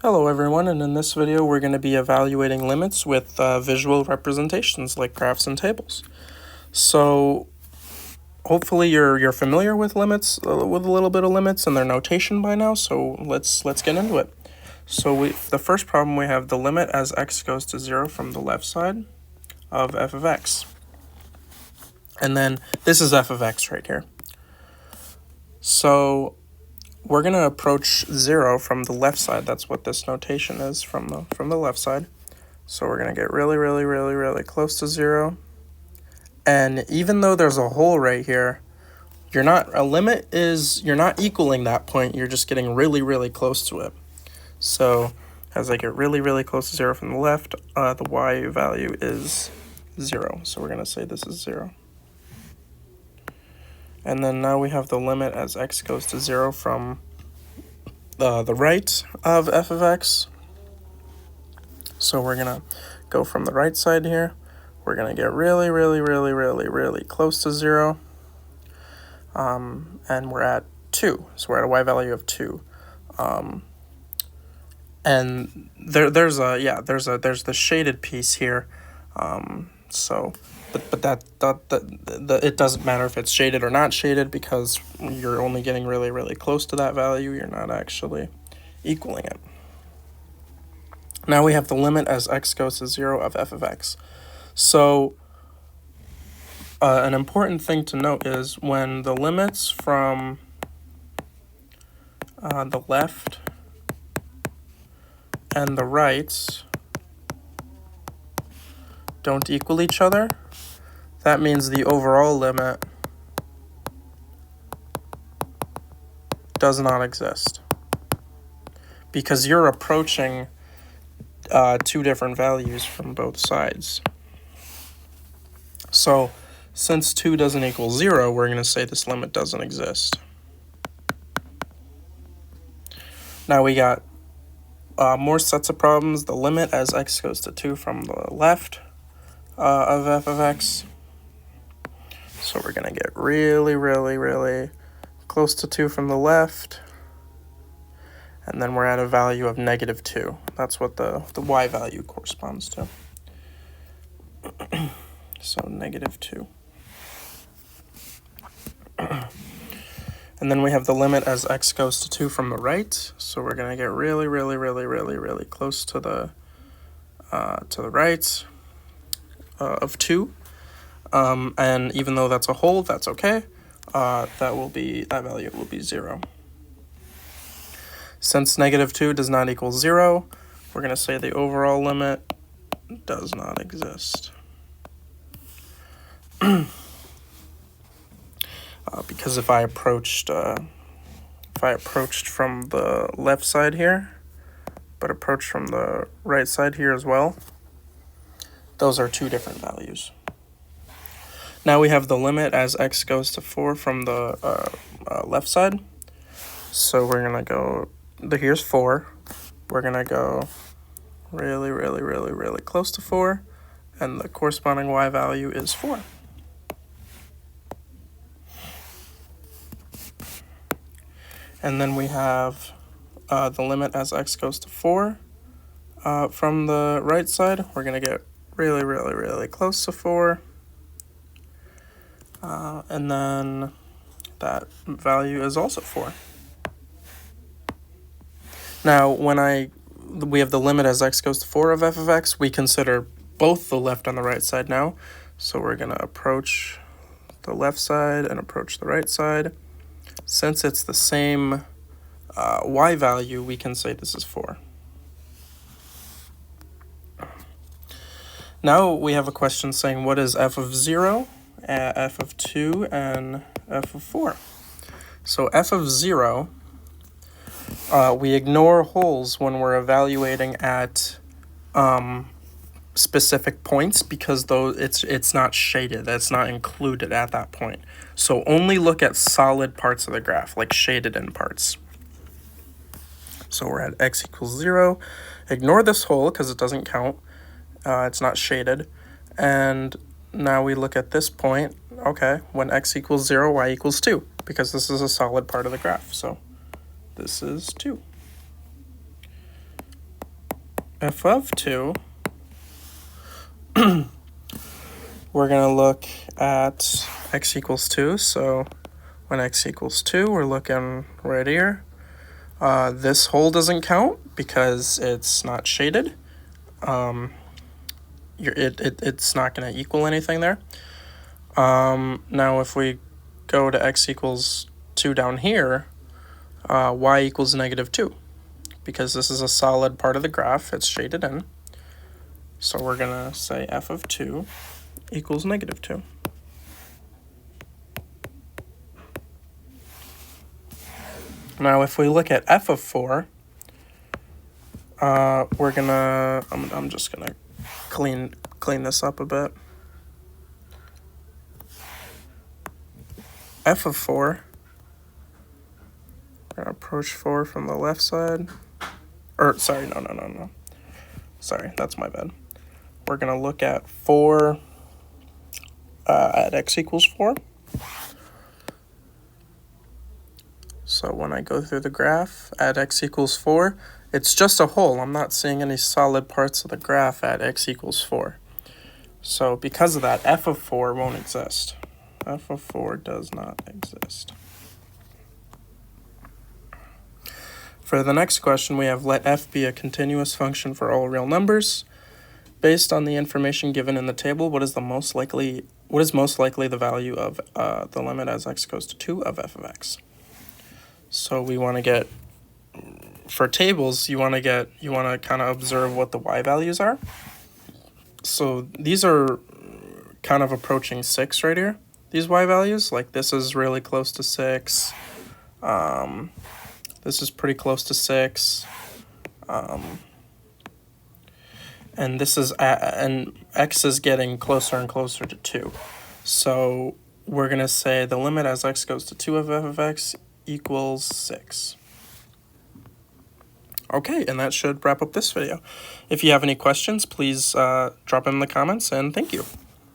Hello everyone, and in this video we're going to be evaluating limits with visual representations like graphs and tables. So hopefully you're familiar with limits, with a little bit of limits and their notation by now, so let's get into it. So the first problem, we have the limit as x goes to 0 from the left side of f of x. And then this is f of x right here. So we're going to approach 0 from the left side. That's what this notation is, from the left side. So we're going to get really close to 0. And even though there's a hole right here, you're not equaling that point, you're just getting really close to it. So as I get really close to 0 from the left, the y value is 0. So we're going to say this is 0. And then now we have the limit as x goes to 0 from the right of f of x. So we're going to go from the right side here. We're going to get really close to 0. And we're at 2. So we're at a y value of 2. And there's the shaded piece here. But it doesn't matter if it's shaded or not shaded, because you're only getting really close to that value. You're not actually equaling it. Now we have the limit as x goes to 0 of f of x. So an important thing to note is when the limits from the left and the right don't equal each other, that means the overall limit does not exist, because you're approaching two different values from both sides. So since 2 doesn't equal 0, we're going to say this limit doesn't exist. Now we got more sets of problems. The limit as x goes to 2 from the left of f of x. So we're going to get really close to 2 from the left. And then we're at a value of -2. That's what the y value corresponds to. So -2. And then we have the limit as x goes to 2 from the right. So we're going to get really close to the right of 2. And even though that's a hole, that's okay. That value will be 0. Since -2 does not equal 0, we're going to say the overall limit does not exist. Because if I approached from the left side here, but approached from the right side here as well, those are two different values. Now we have the limit as x goes to 4 from the left side. So we're gonna go, here's 4. We're gonna go really close to 4, and the corresponding y value is 4. And then we have the limit as x goes to 4 from the right side. We're going to get really close to 4. And then that value is also 4. Now, when we have the limit as x goes to 4 of f of x, we consider both the left and the right side now. So we're going to approach the left side and approach the right side. Since it's the same y value, we can say this is 4. Now we have a question saying what is f of 0, f of 2, and f of 4. So f of 0, we ignore holes when we're evaluating at specific points, because it's not shaded, that's not included at that point. So only look at solid parts of the graph, like shaded in parts. So we're at x equals 0. Ignore this hole because it doesn't count. It's not shaded. And now we look at this point. Okay, when x equals 0, y equals 2, because this is a solid part of the graph. So this is 2. f of 2, we're going to look at x equals 2. So when x equals 2, we're looking right here. This hole doesn't count because it's not shaded. It's not going to equal anything there. Now if we go to x equals 2 down here, y equals -2. Because this is a solid part of the graph, it's shaded in. So we're going to say f of 2 equals -2. Now if we look at f of 4, we're going to, I'm just going to clean this up a bit. F of 4, we're going to approach 4 from the left side. Or, sorry, no. Sorry, that's my bad. We're going to look at 4 at x equals 4. So when I go through the graph at x equals 4, it's just a hole. I'm not seeing any solid parts of the graph at x equals 4. So because of that, f of 4 won't exist. F of 4 does not exist. For the next question, we have let f be a continuous function for all real numbers. Based on the information given in the table, what is most likely the value of the limit as x goes to 2 of f of x? So we want to get, for tables, you want to kind of observe what the y values are. So these are kind of approaching 6 right here. These y values, like this is really close to 6. This is pretty close to 6. And this is and x is getting closer and closer to 2. So we're going to say the limit as x goes to 2 of f of x equals 6. Okay, and that should wrap up this video. If you have any questions, please drop them in the comments, and thank you.